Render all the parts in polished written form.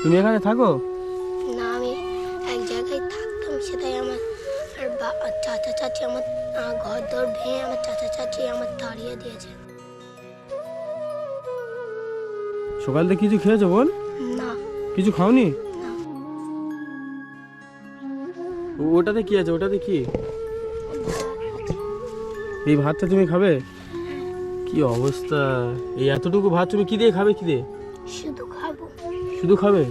তুমি এখানে থাকো? না, আমি এক জায়গায় থাকতাম, সেটাই আমার চাচা চাচি আমার ঘর দর ভেঙে আমার চাচা চাচি আমার তাড়িয়ে দিয়েছে। সকাল থেকে কিছু খেয়েছো বোন? না। কিছু খাওনি? না। ওটাতে কি আছে? ওটাতে কি? এই ভাতটা তুমি খাবে? কি অবস্থা! এই এতটুকু ভাত তুমি কি দিয়ে খাবে? কি দিয়ে শুধু খাবো? শুধু খাবে?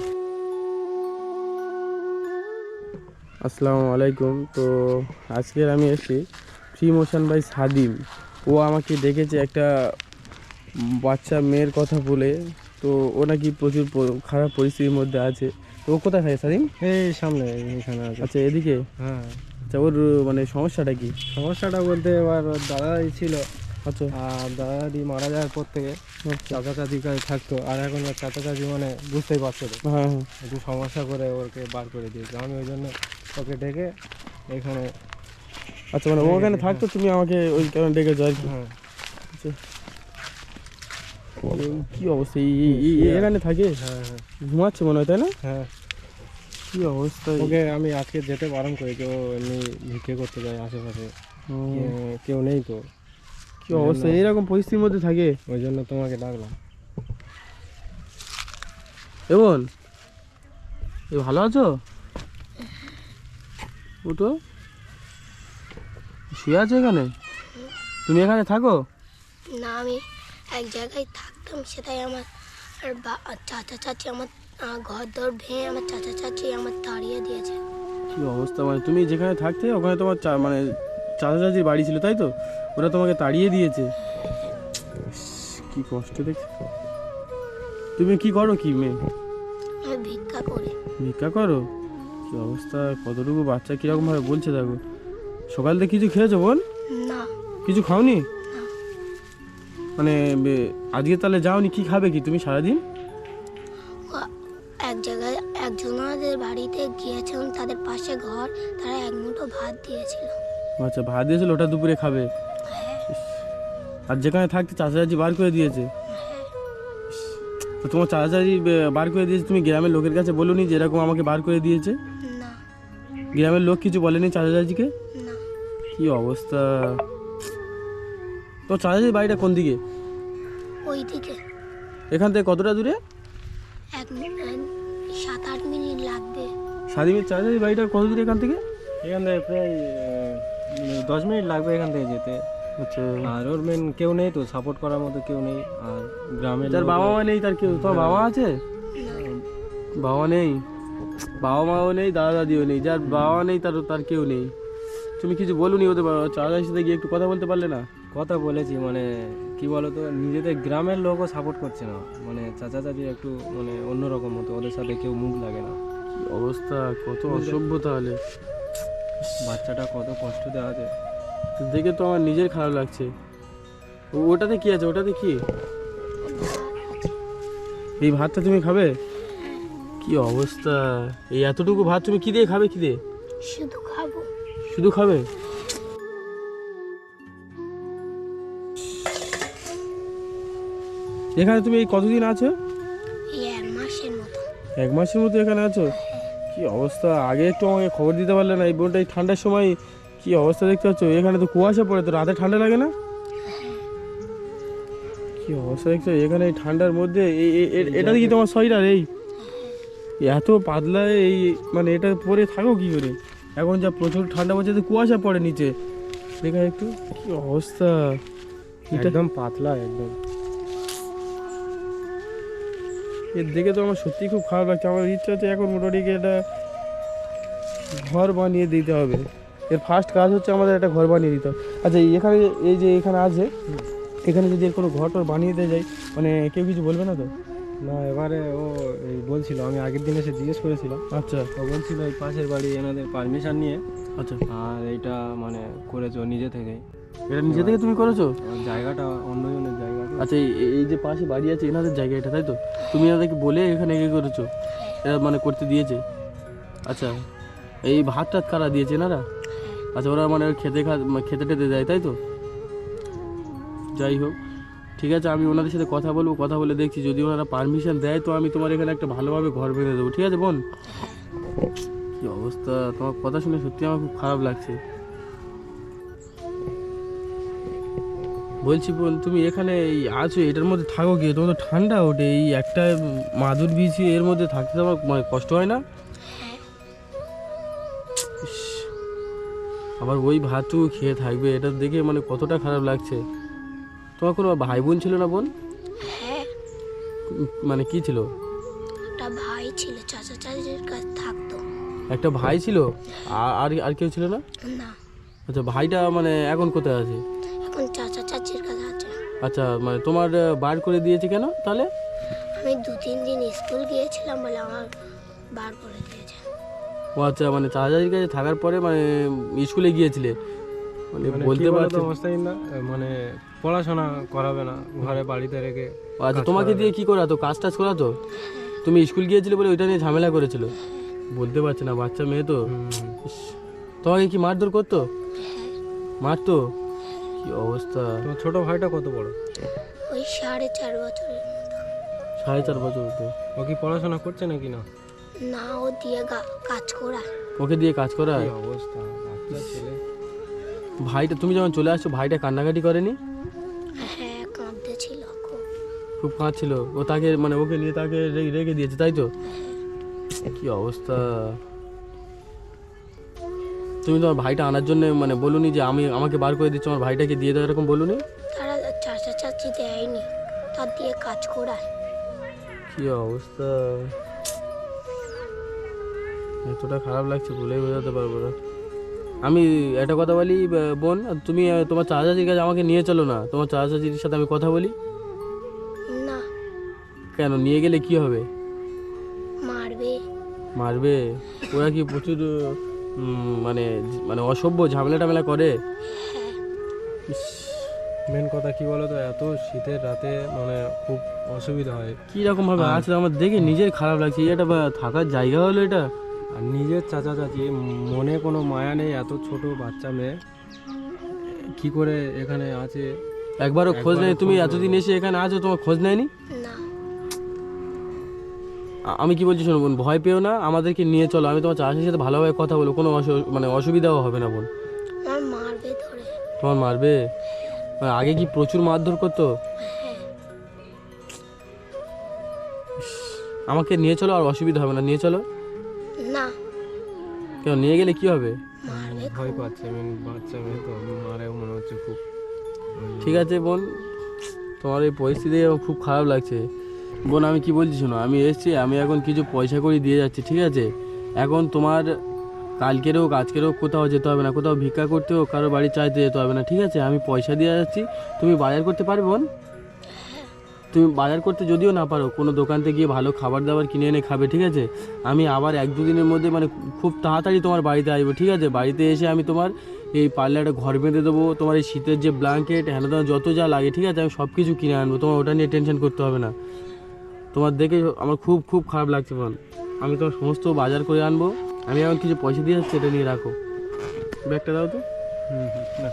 আসসালামু আলাইকুম। তো আজকের আমি এসেছি ফ্রি মোশন বাই সাদিম। ও আমাকে ডেকেছে একটা বাচ্চা মেয়ের কথা বলে। তো ও নাকি প্রচুর খারাপ পরিস্থিতির মধ্যে আছে। তো ও কোথায় থাকে সাদিম? এই সামনে এখানে আছে। আচ্ছা, এদিকে? হ্যাঁ। আচ্ছা, ওর মানে সমস্যাটা কি? সমস্যাটা বলতে এবার ওর দাদাই ছিল, আচ্ছা। আর দাদাদি মারা যাওয়ার পর থেকে চাচা চাচি কাছে থাকতো, আর এখন ওর চাচা চাচি মানে বুঝতেই পারছো তো, হ্যাঁ হ্যাঁ। একটু সমস্যা করে ওকে বার করে দিয়েছে। আমি ওই জন্য ওকে ডেকে এখানে। আচ্ছা, মানে ও ওখানে থাকতো, তুমি আমাকে ওই কারণে ডেকেছো আর কি? হ্যাঁ। আচ্ছা, কি অবস্থা! এখানে থাকে? হ্যাঁ হ্যাঁ। ঘুমাচ্ছে মনে হয়, তাই না? হ্যাঁ। কি অবস্থা! ওকে আমি আজকে যেতে বারণ করেছি, ও এমনি ভিক্ষে করতে যায় আশেপাশে, কেউ নেই তো। কি অবস্থা! এইরকম পরিস্থিতির মধ্যে থাকে? ওই জন্য তোমাকে ডাকলাম। এমন এ ভালো আছো? ওটো শুয়ে আছো এখানে? তুমি এখানে থাকো? না, আমি এক জায়গায় থাকতাম, সেটাই আমার চাচা চাচি আমার ঘর দর ভেঙে আমার চাচা চাচি আমার তাড়িয়ে দিয়েছে। কি অবস্থা! মানে তুমি যেখানে থাকতে ওখানে তোমার মানে চাচা চাচির বাড়ি ছিল, তাই তো? ওরা তোমাকে তাড়িয়ে দিয়েছে। ইস, কি কষ্ট দেখছি। তুমি কি করো কি মেয়ে? আমি ভিক্ষা করি। ভিক্ষা করো? কি অবস্থা! কতটুকু বাচ্চা কিরকম ভাবে বলছে দেখো। সকাল থেকে কিছু খেয়েছো বোন? না। কিছু খাওনি? না। মানে আজকে তাহলে যাওনি? কি খাবে কি তুমি সারাদিন? এক জায়গায় একজনের বাড়িতে গিয়েছিলাম, তাদের পাশে ঘর, তারা এক মুঠো ভাত দিয়েছিল। আচ্ছা, ভাত দিয়েছিল, ওটা দুপুরে খাবে? হ্যাঁ। ইস, আর যেখানে থাকতে চাচা চাচি বার করে দিয়েছে? হ্যাঁ। ইস, তো তোমার চাচা চাচি বার করে দিয়েছে, তুমি গ্রামের লোকের কাছে বলোনি যে এরকম আমাকে বার করে দিয়েছে? না। গ্রামের লোক কিছু বলেনি চাচা চাচিকে? না। কি অবস্থা! তো চাচা চাচির বাড়িটা কোন দিকে? ওইদিকে এখান থেকে কতটা দূরে? 7-8 মিনিট লাগবে। সাদিমের চাচা চাচির বাড়িটা কত দূরে এখান থেকে? এখান থেকে প্রায় 10 মিনিট লাগবে এখান থেকে যেতে। আচ্ছা। আর ওর মেন কেউ নেই তো, সাপোর্ট করার মতো কেউ নেই। আর গ্রামের তার বাবা মা নেই? তার কেউ? তোমার বাবা আছে? বাবা নেই, বাবা মাও নেই, দাদা দাদিও নেই। যার বাবা নেই তার কেউ নেই। তুমি কিছু বলুনি ওদের চাচার সাথে গিয়ে একটু কথা বলতে পারলে না? কথা বলেছি, মানে কি বলতো, নিজেদের গ্রামের লোকও সাপোর্ট করছে না। মানে চাচা চাচি একটু মানে অন্যরকম মতো, ওদের সাথে কেউ মুখ লাগে না। কি অবস্থা! কত অসভ্য! তাহলে বাচ্চাটা কত কষ্ট দেওয়া আছে দেখে তো আমার নিজের খারাপ লাগছে। ওটাতে কি আছে? ওটাতে কি? এই ভাতটা তুমি খাবে? কি অবস্থা! এই এতটুকু ভাত তুমি কি দিয়ে খাবে? কি দিয়ে শুধু খাবো? শুধু খাবে? এখানে তুমি এই কতদিন আছো? এই 1 মাসের মতো। 1 মাসের মতো এখানে আছো? কি অবস্থা! আগে একটু আমাকে খবর দিতে পারলে না? এই বোনটা এই ঠান্ডার সময় কি অবস্থা দেখতে পাচ্ছ? এখানে তো কুয়াশা পড়ে, তো রাতে ঠান্ডা লাগে না? কি অবস্থা দেখছো এখানে এই ঠান্ডার মধ্যে? এটা কি তোমার সোয়েটার? এই এত পাতলা, এই মানে এটা পরে থাকো কি করে? এখন যা প্রচুর ঠান্ডা পড়ছে, তো কুয়াশা পড়ে নিচে। দেখা একটু কি অবস্থা! একদম পাতলা একদম। এর দেখে তো আমার সত্যি খুব খারাপ লাগছে। আমার ইচ্ছা হচ্ছে এখন মোটামুটি এটা ঘর বানিয়ে দিতে হবে। এর ফার্স্ট কাজ হচ্ছে আমাদের একটা ঘর বানিয়ে দিতে হবে। আচ্ছা, এখানে এই যে এখানে আছে, এখানে যদি এর কোনো ঘর টর বানিয়ে দিয়ে যায়, মানে কেউ কিছু বলবে না তো? না, এবারে ও এই বলছিল, আমি আগের দিন এসে জিজ্ঞেস করেছিলাম। আচ্ছা। ও বলছিল এই পাশের বাড়ি এনাদের পারমিশন নিয়ে, আচ্ছা, আর এইটা মানে করেছো নিজে থেকেই। এটা নিজে থেকে তুমি করেছো? জায়গাটা অন্যজনের জায়গা। আচ্ছা, এই যে পাশে বাড়ি আছে এনাদের জায়গা এটা, তাই তো? তুমি এনাদেরকে বলে এখানে এগিয়ে করেছো? এরা মানে করতে দিয়েছে? আচ্ছা, এই ভাত টাত কারা দিয়েছে এনারা? আচ্ছা, ওরা মানে খেতে টেতে দেয়, তাই তো? যাই হোক, ঠিক আছে, আমি ওনাদের সাথে কথা বলবো, কথা বলে দেখছি যদি ওনারা পারমিশন দেয় তো আমি তোমার এখানে একটা ভালোভাবে ঘর বেঁধে দেবো, ঠিক আছে বোন? কি অবস্থা, তোমার কথা শুনে সত্যি আমার খুব খারাপ লাগছে। বলছি বোন, তুমি এখানে এই আছো, এটার মধ্যে থাকো কি? তোমার তো ঠান্ডা ওঠে, এই একটা মাদুর বিছিয়ে এর মধ্যে থাকতে তোমার মানে কষ্ট হয় না? ইস, আবার ওই ভাতটুকু খেয়ে থাকবে, এটা দেখে মানে কতটা খারাপ লাগছে। তোমার কোনো ভাই বোন ছিল না বোন? হ্যাঁ, মানে কি ছিল? একটা ভাই ছিল, চাচা চাচির কাছে থাকতো। একটা ভাই ছিল, আর আর কেউ ছিল না? না, আচ্ছা, ভাইটা মানে এখন কোথায় আছে? এখন চাচা চাচির কাছে আছে। আচ্ছা, মানে তোমার বার করে দিয়েছে কেন তাহলে? আমি 2-3 দিন স্কুল গিয়েছিলাম বলে আমার বার করে দিয়েছে। ও আচ্ছা, মানে চাচাজির কাছে থাকার পরে মানে স্কুলে গিয়েছিলে, মানে মানে বলতে পারছি। অবস্থায় না, মানে পড়াশোনা করাবে না, ঘরে বাড়িতে রেখে। আচ্ছা, তোমাকে দিয়ে কি করাতো? কাজ টাজ করাতো? তুমি স্কুল গিয়েছিলে বলে ওইটা নিয়ে ঝামেলা করেছিল? বলতে পারছি না, বাচ্চা মেয়ে তো। ইস, তোমাকে কি মারধর করতো? মারতো? কি অবস্থা। তোমার ছোট ভাইটা কত বড়? ওই 4.5 বছরের মতো। 4.5 বছর তো। ও কি পড়াশোনা করছে নাকি না? না, ও দিয়ে কাজ করায়। ওকে দিয়ে কাজ করায়? কি অবস্থা, বাচ্চা ছেলে। ভাইটা, তুমি যখন চলে আসছো ভাইটা কান্নাকাটি করেনি? হ্যাঁ, কাঁদতে ছিল খুব। খুব কাঁদছিল? ও তাকে মানে ওকে নিয়ে তাকে রেখে দিয়েছে তাই তো? কি অবস্থা। তুমি তোমার ভাইটা আনার জন্য মানে বলুনি যে আমাকে বার করে দিচ্ছ, আমার ভাইটাকে দিয়ে দাও, এরকম বলুনি? তারা চাচা চাচি দেয়নি, তার দিয়ে কাজ করায়। কি অবস্থা, এতটা খারাপ লাগছে বলেই বোঝাতে পারবো না। আমি একটা কথা বলি বোন, তুমি তোমার চাচা চাচির কাছে আমাকে নিয়ে চলো না, তোমার চাচা চাচির সাথে আমি কথা বলি। না, কেন? নিয়ে গেলে কি হবে? মারবে। মারবে? ওরা কি প্রচুর মানে মানে অসভ্য, ঝামেলা টামেলা করে? ইস, মেন কথা কি বলো তো, এত শীতের রাতে মানে খুব অসুবিধা হয়। কি রকম ভাবে আছে আমার দেখে নিজের খারাপ লাগছে। এটা থাকার জায়গা হলো এটা? আর নিজের চাচা চাচি, মনে কোনো মায়া নেই, এত ছোট বাচ্চা মেয়ে কি করে এখানে আছে? একবারও খোঁজ নেই? তুমি খোঁজ এতদিন এসে এখানে আছো, তোমার খোঁজ নেয়নি? না, আমি কি বলছি শোনো বোন, ভয় পেও না, আমাদেরকে নিয়ে চলো, আমি তোমার চাষির সাথে ভালোভাবে কথা বলবো, কোনো মানে অসুবিধাও হবে না বোন। আমার মারবে ধরে। তোমার মারবে? মানে আগে কি প্রচুর মারধর করতো? হ্যাঁ, আমাকে নিয়ে চলো, আর অসুবিধা হবে না, নিয়ে চলো। না, কেন? নিয়ে গেলে কি হবে? মারবে। ভয় পাচ্ছে, বাচ্চা মেয়ে তো, মারে মনে হচ্ছে খুব। ঠিক আছে বোন, তোমার এই পরিস্থিতি আমার খুব খারাপ লাগছে। বোন আমি কি বলছি শোনো, আমি এসেছি, আমি এখন কিছু পয়সা করে দিয়ে যাচ্ছি, ঠিক আছে? এখন তোমার কালকের হোক আজকের হোক কোথাও যেতে হবে না, কোথাও ভিক্ষা করতে হোক কারো বাড়ি চাইতে যেতে হবে না, ঠিক আছে? আমি পয়সা দিয়ে যাচ্ছি, তুমি বাজার করতে পারবে বোন? তুমি বাজার করতে যদিও না পারো, কোনো দোকানতে গিয়ে ভালো খাবার দাবার কিনে এনে খাবে, ঠিক আছে? আমি আবার 1-2 দিনের মধ্যে মানে খুব তাড়াতাড়ি তোমার বাড়িতে আসবো, ঠিক আছে? বাড়িতে এসে আমি তোমার এই পারলে একটা ঘর বেঁধে দেবো, তোমার এই শীতের যে ব্ল্যাঙ্কেট হ্যাঁ তোমার যত যা লাগে, ঠিক আছে? আমি সব কিছু কিনে আনবো, তোমার ওটা নিয়ে টেনশন করতে হবে না। তোমার দেখে আমার খুব খুব খারাপ লাগছে বোন, আমি তোমার সমস্ত বাজার করে আনবো। আমি এখন কিছু পয়সা দিয়ে যাচ্ছি, এটা নিয়ে রাখো, ব্যাগটা দাও তো। না।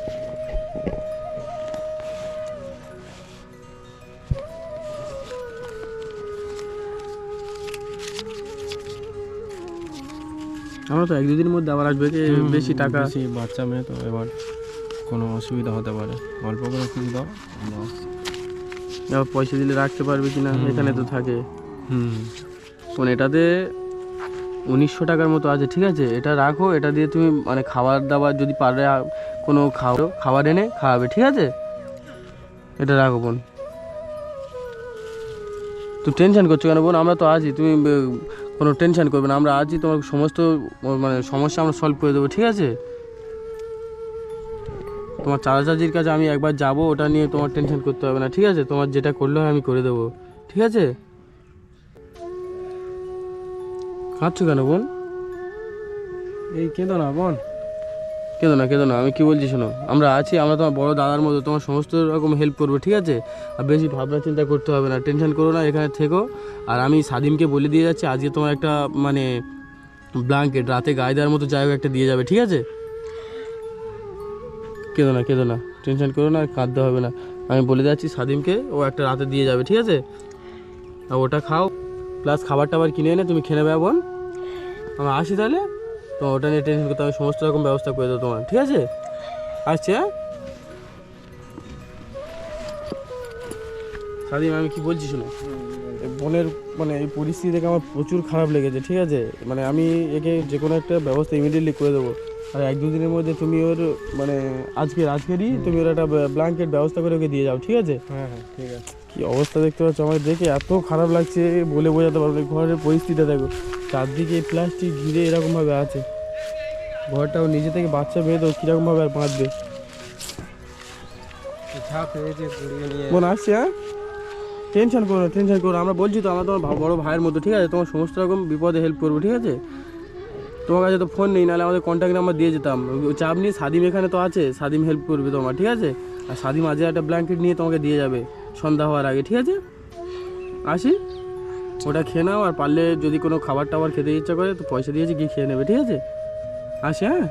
আমরা তো 1-2 দিনের মধ্যে আবার আসবে, বেশি টাকা। বেশি বাচ্চা মেয়ে তো, এবার কোনো অসুবিধা হতে পারে, অল্প করে কিছু দাও, আমরা আসছি। আবার পয়সা দিলে রাখতে পারবে কিনা, এখানে তো থাকে। হুম, কোন এটাতে 1900 টাকার মতো আছে, ঠিক আছে? এটা রাখো, এটা দিয়ে তুমি মানে খাবার দাবার যদি পারলে কোনো খাবার এনে খাওয়াবে, ঠিক আছে? এটা রাখো বোন। তুমি টেনশন করছো কেন বোন? আমরা তো আছি, তুমি কোনো টেনশন করবে না, আমরা আছি, তোমার সমস্ত মানে সমস্যা আমরা সলভ করে দেবো, ঠিক আছে? তোমার চাচা চাচির কাছে আমি একবার যাব, ওটা নিয়ে তোমার টেনশন করতে হবে না, ঠিক আছে? তোমার যেটা করলে হয় আমি করে দেবো, ঠিক আছে? কাঁদছো কেন বোন? এই কেঁদো না বোন। কেঁদো না, কেঁদো না, আমি কি বলছি শোনো, আমরা আছি, আমরা তোমার বড় দাদার মতো তোমার সমস্ত রকম হেল্প করবো, ঠিক আছে? আর বেশি ভাবনা চিন্তা করতে হবে না, টেনশন করো না, এখানে থেকো। আর আমি সাদিমকে বলে দিয়ে যাচ্ছি, আজকে তোমার একটা মানে ব্ল্যাঙ্কেট রাতে গায়ে দেওয়ার মতো জায়গা একটা দিয়ে যাবে, ঠিক আছে? কেঁদো না, কেঁদো না, টেনশন করো না, কাঁদতে হবে না। আমি বলে যাচ্ছি সাদিমকে, ও একটা রাতে দিয়ে যাবে, ঠিক আছে? আর ওটা খাও, প্লাস খাবার টাবার কিনে এনে তুমি খেয়ে নেবে বোন। আমি আসি তাহলে, তো ওটা নিয়ে টেনশন করতে হবে, সমস্ত রকম ব্যবস্থা করে দেবো তোমার, ঠিক আছে? আসছি, হ্যাঁ সাদিম, আমি কি বলছি শোনো, এই বোনের মানে এই পরিস্থিতি দেখে আমার প্রচুর খারাপ লেগেছে, ঠিক আছে? মানে আমি একে যে কোনো একটা ব্যবস্থা ইমিডিয়েটলি করে দেবো। আর 1-2 দিনের মধ্যে তুমি ওর মানে আজকেরই তুমি ওর একটা ব্ল্যাঙ্কেট ব্যবস্থা করে ওকে দিয়ে যাও, ঠিক আছে? হ্যাঁ হ্যাঁ ঠিক আছে। কি অবস্থা দেখতে পাচ্ছ, আমার দেখে এত খারাপ লাগছে বলে বোঝাতে পারবো না। ঘরের পরিস্থিতিটা দেখো, চারদিকে প্লাস্টিক ঘিরে এরকমভাবে আছে, ঘরটাও নিজে থেকে বাচ্চা মেয়ে তো কীরকমভাবে আর বাঁধবে। ঝাঁপ হয়েছে ঘুরিয়ে নিয়ে। বোন আসছে, হ্যাঁ টেনশন করো টেনশন করো, আমরা বলছি তো আমরা তোমার বড় ভাইয়ের মতো, ঠিক আছে? তোমার সমস্ত রকম বিপদে হেল্প করবো, ঠিক আছে? তোমার কাছে তো ফোন নেই, নাহলে আমাদের কন্ট্যাক্ট নাম্বার দিয়ে যেতাম। চাপ নিয়ে সাদিম এখানে তো আছে, সাদিম হেল্প করবে তোমার, ঠিক আছে? আর সাদিম আজকে একটা ব্ল্যাঙ্কেট নিয়ে তোমাকে দিয়ে যাবে সন্ধ্যা হওয়ার আগে, ঠিক আছে? আসি, ওটা খেয়ে নাও, আর পারলে যদি কোনো খাবার টাবার খেতে ইচ্ছা করে তো পয়সা দিয়েছি, গিয়ে খেয়ে নেবে, ঠিক আছে? আসি, হ্যাঁ।